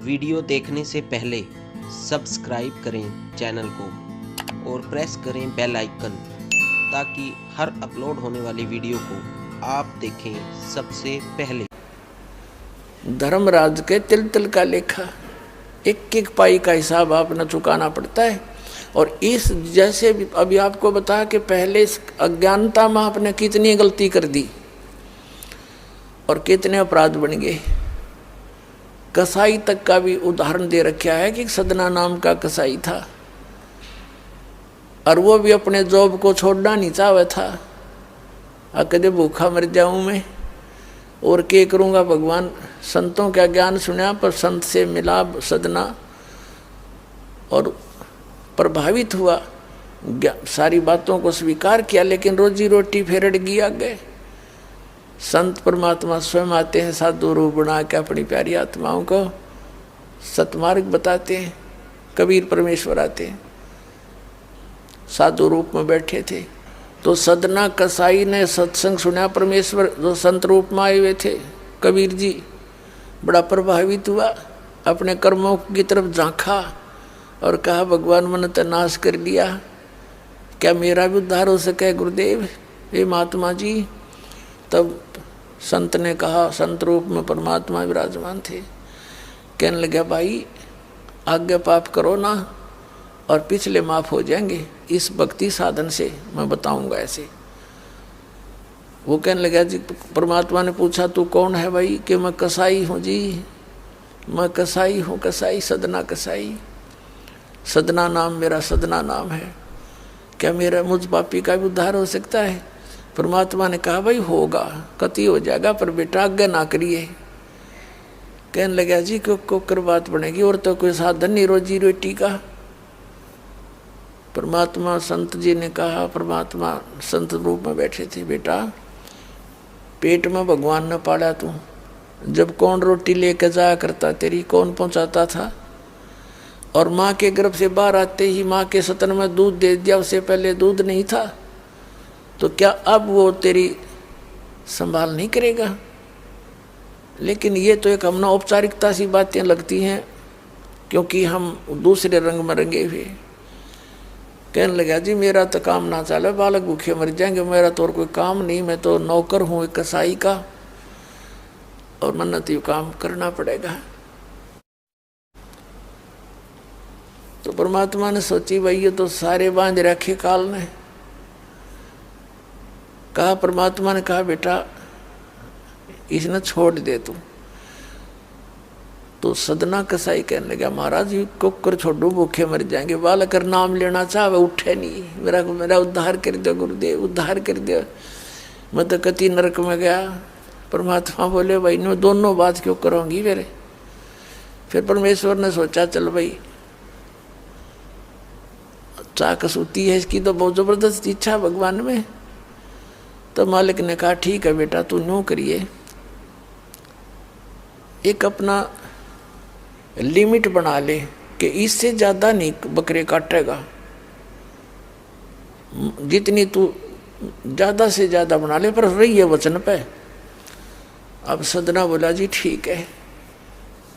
Video देखने से पहले सब्सक्राइब करें चैनल को और प्रेस करें बेल आइकन ताकि हर अपलोड होने वाली वीडियो को आप देखें सबसे पहले। धर्मराज के तिल तिल का लेखा, एक एक पाई का हिसाब आपने चुकाना पड़ता है। और इस जैसे भी अभी आपको बताया कि पहले इस अज्ञानता में आपने कितनी गलती कर दी और कितने अपराध बन गए। कसाई तक का भी उदाहरण दे रखा है कि सदना नाम का कसाई था और वो भी अपने जॉब को छोड़ना नहीं चाहता था। कदे भूखा मर जाऊं मैं और क्या करूँगा। भगवान संतों का ज्ञान सुना पर संत से मिला सदना और प्रभावित हुआ, सारी बातों को स्वीकार किया, लेकिन रोजी रोटी फिर अड़ गई आगे। संत परमात्मा स्वयं आते हैं साधु रूप बना के अपनी प्यारी आत्माओं को सतमार्ग बताते हैं। कबीर परमेश्वर आते हैं, साधु रूप में बैठे थे तो सदना कसाई ने सत्संग सुना। परमेश्वर जो संत रूप में आए हुए थे कबीर जी, बड़ा प्रभावित हुआ, अपने कर्मों की तरफ झांका और कहा भगवान मैंने तो नाश कर दिया, क्या मेरा भी उद्धार हो सके गुरुदेव, हे महात्मा जी। तब संत ने कहा, संत रूप में परमात्मा विराजमान थे, कहने लगे भाई आगे पाप करो ना और पिछले माफ हो जाएंगे इस भक्ति साधन से, मैं बताऊंगा ऐसे। वो कहने लगा जी, परमात्मा ने पूछा तू कौन है भाई, कि मैं कसाई हूँ जी, मैं कसाई हूँ, कसाई सदना कसाई, सदना नाम मेरा सदना नाम है, क्या मेरा मुझ पापी का भी उद्धार हो सकता है। परमात्मा ने कहा भाई होगा, कति हो जाएगा, पर बेटा आज्ञा ना करिए। कहने लगा जी को कर बात बनेगी और तो कोई साधन नहीं रोजी रोटी का। परमात्मा संत जी ने कहा, परमात्मा संत रूप में बैठे थे, बेटा पेट में भगवान ने पाला तू, जब कौन रोटी लेकर जाया करता तेरी, कौन पहुंचाता था। और माँ के गर्भ से बाहर आते ही माँ के सतन में दूध दे दिया, उससे पहले दूध नहीं था, तो क्या अब वो तेरी संभाल नहीं करेगा। लेकिन ये तो एक हमने औपचारिकता सी बातें लगती हैं क्योंकि हम दूसरे रंग में रंगे हुए। कहने लगा जी मेरा तो काम ना चले, बालक भूखे मर जाएंगे, मेरा तो और कोई काम नहीं, मैं तो नौकर हूँ एक कसाई का और मन्नत यू काम करना पड़ेगा। तो परमात्मा ने सोची भाई ये तो सारे बांध रखे काल ने। कहा, परमात्मा ने कहा बेटा इसने छोड़ दे तू। तो सदना कसाई कहने लगा महाराज कुकर छोड़ो भूखे मर जाएंगे, बालक कर नाम लेना चाहे उठे नहीं, मेरा उद्धार कर दो गुरुदेव, उद्धार कर दो, मैं तो कति नरक में गया। परमात्मा बोले भाई नो दोनों बात क्यों करोगी मेरे। फिर परमेश्वर ने सोचा चल भाई चाकस होती है इसकी तो बहुत जबरदस्त इच्छा भगवान में। तो मालिक ने कहा ठीक है बेटा तू न्यों करिए, एक अपना लिमिट बना ले कि इससे ज़्यादा नहीं बकरे काटेगा, जितनी तू ज़्यादा से ज़्यादा बना ले पर रही है वचन पे। अब सदना बोला जी ठीक है।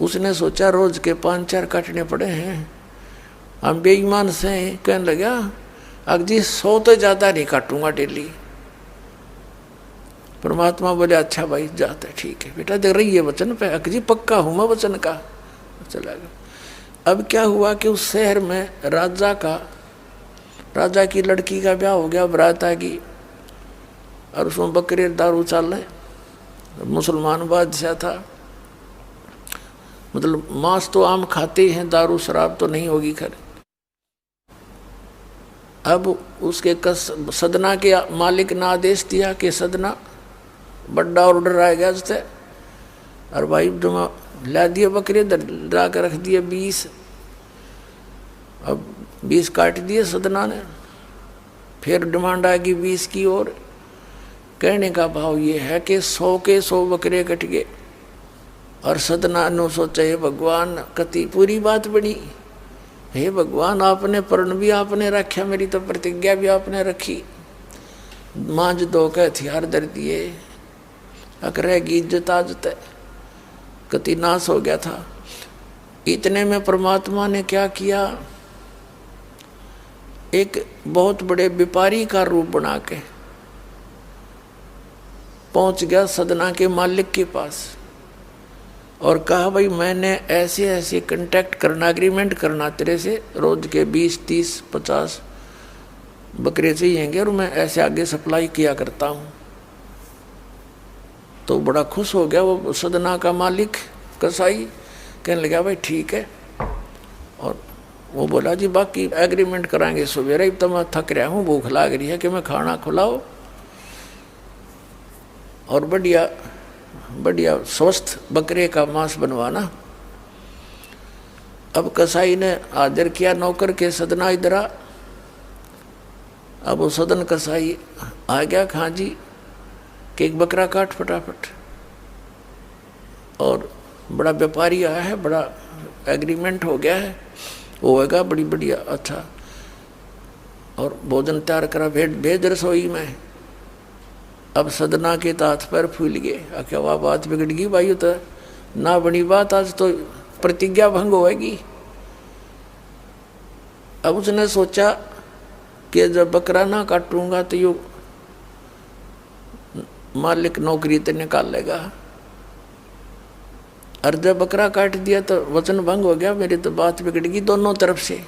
उसने सोचा रोज के 5-4 काटने पड़े हैं, हम बेईमान से। कहने लगा अब जी 100 तो ज़्यादा नहीं काटूंगा डेली। परमात्मा बोले अच्छा भाई जाता ठीक है बेटा, देख रही है वचन पे, अक जी पक्का हूँ मैं वचन का। चला गया। अब क्या हुआ कि उस शहर में राजा की लड़की का ब्याह हो गया, बारात आ गई और उसमें बकरे दारू चल रहे। मुसलमान बादशाह था, मतलब मांस तो आम खाते हैं, दारू शराब तो नहीं होगी खैर। अब उसके सदना के मालिक ने आदेश दिया कि सदना बड़ा ऑर्डर आ गया उससे, और भाई जमा ला दिए बकरे ला कर रख दिए 20। अब 20 काट दिए सदना ने, फिर डिमांड आ गई 20 की और। कहने का भाव ये है कि 100 के 100 बकरे कट गए और सदना ने सोचा हे भगवान कति पूरी बात बनी, हे भगवान आपने प्रण भी आपने रखा, मेरी तो प्रतिज्ञा भी आपने रखी, मांझ दो के हथियार धर दिए, अक रहेगी इज्जत आज तक, कति नाश हो गया था। इतने में परमात्मा ने क्या किया, एक बहुत बड़े व्यापारी का रूप बना के पहुंच गया सदना के मालिक के पास और कहा भाई मैंने ऐसे ऐसे कांटेक्ट करना, एग्रीमेंट करना तेरे से, रोज के 20, 30, 50 बकरे चाहिएंगे और मैं ऐसे आगे सप्लाई किया करता हूँ। तो बड़ा खुश हो गया वो सदना का मालिक कसाई, कहने लगा भाई ठीक है। और वो बोला जी बाकी एग्रीमेंट कराएंगे सवेरे ही, तो मैं थक रहा हूँ, भूख लग रही है कि मैं खाना खिलाओ और बढ़िया बढ़िया स्वस्थ बकरे का मांस बनवाना। अब कसाई ने आदर किया नौकर के, सदना इधर आ। अब वो सदन कसाई आ गया, खां जी कि एक बकरा काट फटाफट। और बड़ा व्यापारी आया है, बड़ा एग्रीमेंट हो गया है, होएगा बड़ी बढ़िया अच्छा। और भोजन तैयार करा, भेज रसोई में। अब सदना के हाथ पैर फूल गए, क्या वाह बात बिगड़ गई भाई, तो ना बनी बात, आज तो प्रतिज्ञा भंग होएगी। अब उसने सोचा कि जब बकरा ना काटूंगा तो यो मालिक नौकरी तो निकाल लेगा, और जब बकरा काट दिया तो वचन भंग हो गया, मेरी तो बात बिगड़ गई दोनों तरफ से।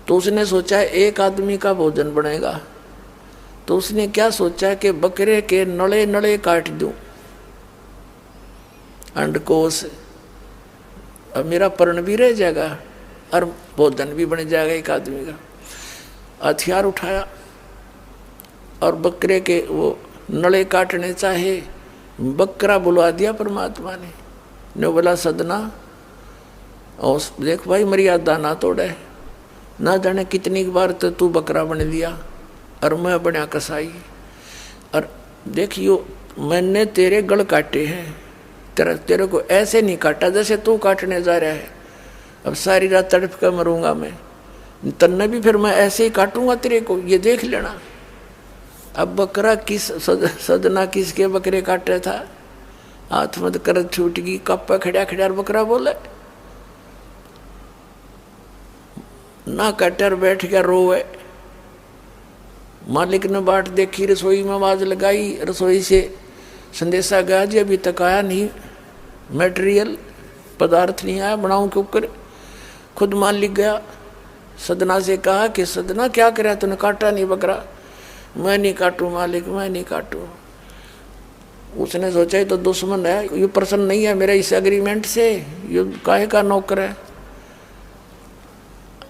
तो उसने सोचा एक आदमी का भोजन बनेगा, तो उसने क्या सोचा कि बकरे के नड़े नड़े काट दूं अंडकोश, अब मेरा पर्ण भी रह जाएगा और भोजन भी बन जाएगा एक आदमी का। हथियार उठाया और बकरे के वो नड़े काटने चाहे, बकरा बुलवा दिया परमात्मा ने बोला सदना और देख भाई मर्यादा ना तोड़े, ना जाने कितनी बार तो तू बकरा बन दिया और मैं बना कसाई, और देखियो मैंने तेरे गल काटे हैं, तेरे को ऐसे नहीं काटा जैसे तू काटने जा रहा है। अब सारी रात तड़प कर मरूंगा मैं, तन्ने भी फिर मैं ऐसे ही काटूंगा तेरे को, ये देख लेना। अब बकरा किस सदना किसके बकरे काटे था, हाथ मत कर छूट गई, कप खड़ा खड़ा बकरा बोले ना कटर बैठ गया रोए। मालिक ने बाट देखी, रसोई में आवाज लगाई, रसोई से संदेशा गया जी अभी तक आया नहीं, मटेरियल पदार्थ नहीं आया, बनाऊं क्यों कर। खुद मालिक गया, सदना से कहा कि सदना क्या करे, तूने काटा नहीं बकरा। मैं नहीं काटूं मालिक, मैं नहीं काटूं। उसने सोचा तो दुश्मन है, ये प्रसन्न नहीं है मेरे इस एग्रीमेंट से, ये काहे का नौकर है।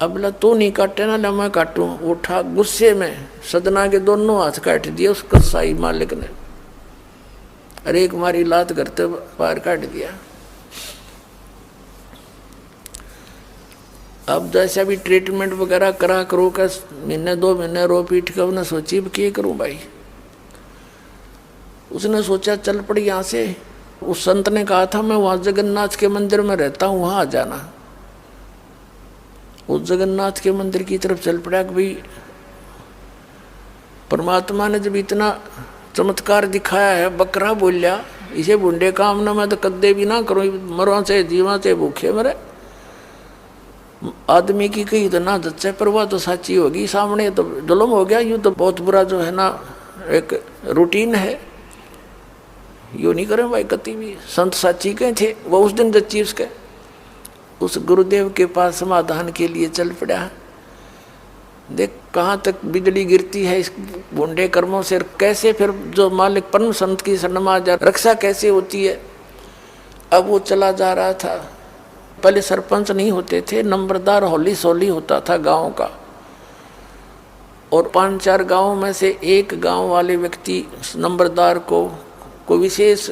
अब बोला तू नहीं काटे ना, ला मैं काटूं। उठा गुस्से में सदना के दोनों हाथ काट दिए उस कसाई मालिक ने, अरे एक मारी लात करते पैर काट दिया। अब जैसा भी ट्रीटमेंट वगैरह करा करो का, महीने 2 महीने रो पीट कर उन्हें सोची क्या करूं भाई। उसने सोचा चल पड़ी यहाँ से। उस संत ने कहा था मैं वहाँ जगन्नाथ के मंदिर में रहता हूँ, वहाँ आ जाना। उस जगन्नाथ के मंदिर की तरफ चल पड़ा कि भाई परमात्मा ने जब इतना चमत्कार दिखाया है, बकरा बोलिया, इसे बुंडे काम ना मैं तो कदे भी ना करूँ, मरवा से जीवा से भूखे मरे। आदमी की कही तो ना जच्चे, पर वह तो सच्ची होगी, सामने तो जुल्म हो गया। यूँ तो बहुत बुरा जो है ना एक रूटीन है, यूँ नहीं करें भाई कति भी। संत साची के थे वो उस दिन जच्ची उसके, उस गुरुदेव के पास समाधान के लिए चल पड़ा। देख कहाँ तक बिजली गिरती है इस बुंडे कर्मों से, कैसे फिर जो मालिक परम संत की शरण में आ जा रक्षा कैसे होती है। अब वो चला जा रहा था, पहले सरपंच नहीं होते थे, नंबरदार होली सोली होता था गांव का, और 5-4 गांवों में से एक गांव वाले व्यक्ति नंबरदार को विशेष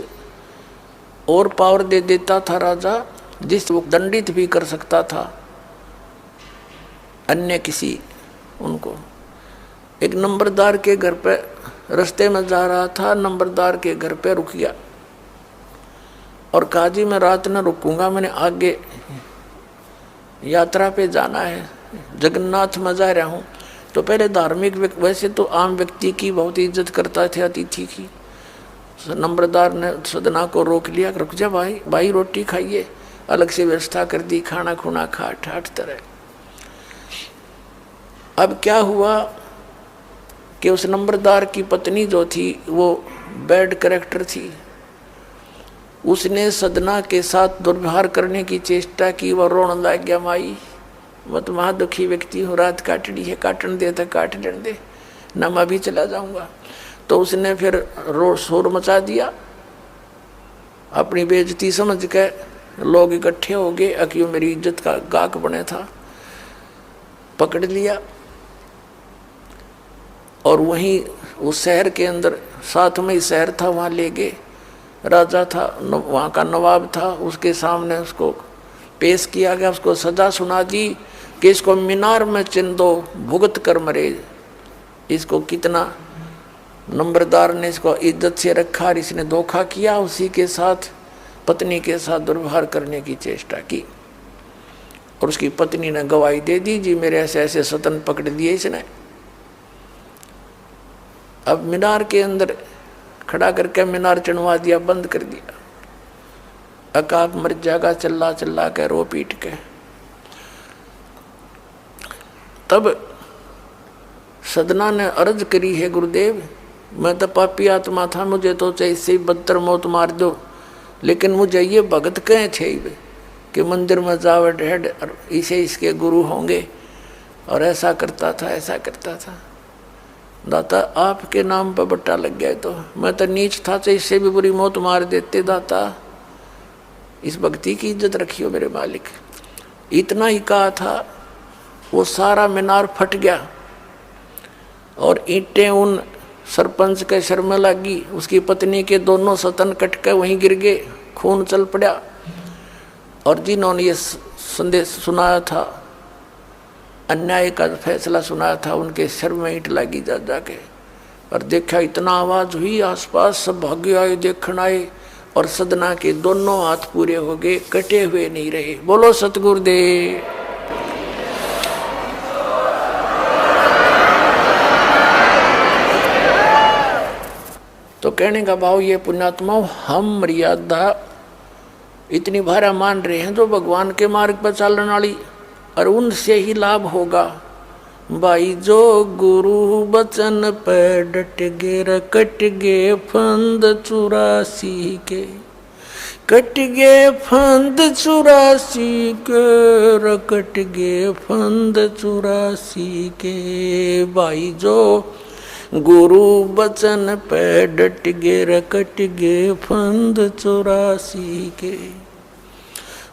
और पावर दे देता था राजा, जिस वो दंडित भी कर सकता था अन्य किसी उनको। एक नंबरदार के घर पे रास्ते में जा रहा था, नंबरदार के घर पे रुक गया और कहा जी मैं रात न रुकूंगा, मैंने आगे यात्रा पे जाना है, जगन्नाथ में जा रहा हूँ। तो पहले धार्मिक वैसे तो आम व्यक्ति की बहुत इज्जत करता थे अतिथि की। नंबरदार ने सदना को रोक लिया, रुक जा भाई, भाई रोटी खाइए। अलग से व्यवस्था कर दी, खाना खुना खा ठाठ तरह। अब क्या हुआ कि उस नंबरदार की पत्नी जो थी वो बैड कैरेक्टर थी, उसने सदना के साथ दुर्व्यवहार करने की चेष्टा की। वह रोने लग गया, माई मत महा दुखी व्यक्ति हो, रात काटनी है, काटन दे तो काट लेने दे, ना मैं भी चला जाऊंगा। तो उसने फिर शोर मचा दिया, अपनी बेइज्जती समझ के लोग इकट्ठे हो गए, अक्यों मेरी इज्जत का गाक बने था, पकड़ लिया और वहीं उस शहर के अंदर, साथ में ही शहर था, वहाँ ले गए। राजा था, वहाँ का नवाब था, उसके सामने उसको पेश किया गया, उसको सजा सुना दी कि इसको मीनार में चिन दो, भुगत कर मरे। इसको कितना नंबरदार ने इसको इज्जत से रखा और इसने धोखा किया, उसी के साथ पत्नी के साथ दुर्व्यवहार करने की चेष्टा की। और उसकी पत्नी ने गवाही दे दी, जी मेरे ऐसे ऐसे सतन पकड़ दिए इसने। अब मीनार के अंदर खड़ा करके मीनार चढ़वा दिया, बंद कर दिया। अकाक मर जाएगा, चिल्ला चिल्ला के रो पीट के। तब सदना ने अर्ज करी है, गुरुदेव मैं तो पापी आत्मा था, मुझे तो चाहे इससे बदतर मौत मार दो, लेकिन मुझे ये भगत कहे थे कि मंदिर में जावे ढेड और इसे इसके गुरु होंगे, और ऐसा करता था ऐसा करता था। दाता आपके नाम पर बट्टा लग गया, तो मैं तो नीच था, तो इससे भी बुरी मौत मार देते। दाता इस भक्ति की इज्जत रखियो मेरे मालिक। इतना ही कहा था, वो सारा मीनार फट गया और ईंटें उन सरपंच के सर में लगी, उसकी पत्नी के दोनों सतन कट के वहीं गिर गए, खून चल पड़ा। और जिन्होंने ये संदेश सुनाया था, अन्याय का फैसला सुनाया था, उनके सिर में ईंट लगी जा जाके। और देखा इतना आवाज़ हुई, आसपास सब भागे आए, देखने आए, और सदना के दोनों हाथ पूरे हो गए, कटे हुए नहीं रहे। बोलो सतगुरुदेव। तो कहने का भाव ये पुण्यात्माओं, हम मर्यादा इतनी भारा मान रहे हैं जो भगवान के मार्ग पर चलने वाली, और उनसे ही लाभ होगा। भाई जो गुरु बचन पे डट गे, कट गे फंद 84 के, कट गे फंद 84 के, कट गे फंद 84 के। भाई जो गुरु बचन पे डट गे, कट गे फंद 84 के।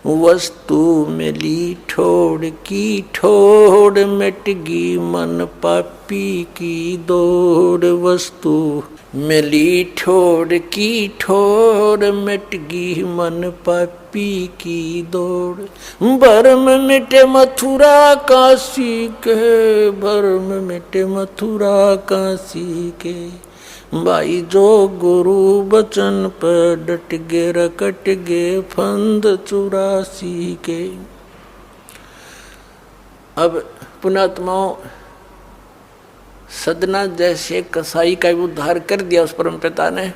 वस्तु मिली ठोड़ की ठोड़, मिटगी मन पापी की दौड़। वस्तु मिली ठोड़ की ठोड़, मिटगी मन पापी की दौड़। भरम मिटे मथुरा काशी के, भरम मिटे मथुरा काशी के। भाई जो गुरु बचन पर डट गे, कट गे फंद 84 के। अब पुण्यात्माओं, सदना जैसे कसाई का उद्धार कर दिया उस परम पिता ने,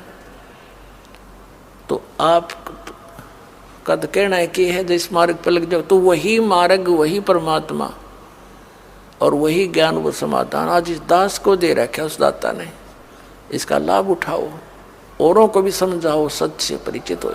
तो आप का तो कहना है कि है जिस मार्ग पर लग जाओ, तो वही मार्ग, वही परमात्मा और वही ज्ञान, वो समाधान आज इस दास को दे रखा उस दाता ने। इसका लाभ उठाओ, औरों को भी समझाओ, सच से परिचित हो